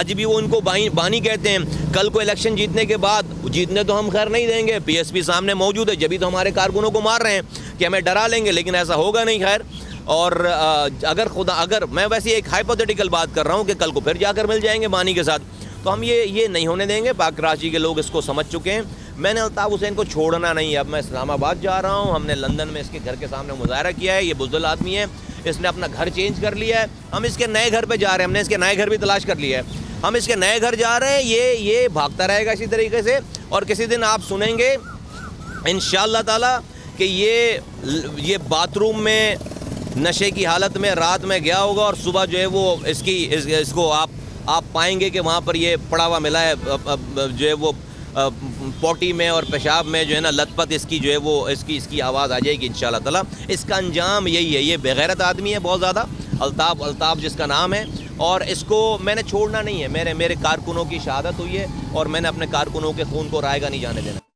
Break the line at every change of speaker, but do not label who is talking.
आज भी वो उनको बानी कहते हैं। कल को इलेक्शन जीतने के बाद, जीतने तो हम खैर नहीं देंगे, पीएसपी सामने मौजूद है, जब भी तो हमारे कारकुनों को मार रहे हैं कि हमें डरा लेंगे, लेकिन ऐसा होगा नहीं खैर। और अगर मैं वैसे एक हाइपोथेटिकल बात कर रहा हूँ कि कल को फिर जाकर मिल जाएंगे बानी के साथ, तो हम ये नहीं होने देंगे। पाक कराची के लोग इसको समझ चुके हैं। मैंने अल्ताफ़ हुसैन को छोड़ना नहीं है। अब मैं इस्लामाबाद जा रहा हूँ, हमने लंदन में इसके घर के सामने मुजाहरा किया है। ये बुज़दिल आदमी है, इसने अपना घर चेंज कर लिया है। हम इसके नए घर पे जा रहे हैं, हमने इसके नए घर भी तलाश कर लिया है। हम इसके नए घर जा रहे हैं, ये भागता रहेगा इसी तरीके से। और किसी दिन आप सुनेंगे इंशाअल्लाह ताला कि ये बाथरूम में नशे की हालत में रात में गया होगा और सुबह जो है वो इसको आप पाएंगे कि वहाँ पर ये पड़ा हुआ मिला है, जो है वो पोटी में और पेशाब में जो है ना लथपथ इसकी जो है वो इसकी आवाज़ आ जाएगी इंशाअल्लाह ताला। इसका अंजाम यही है। ये बेगैरत आदमी है बहुत ज़्यादा, अल्ताफ़ जिसका नाम है, और इसको मैंने छोड़ना नहीं है। मेरे कारकुनों की शहादत हुई है और मैंने अपने कारकुनों के खून को रायगा नहीं जाने देना।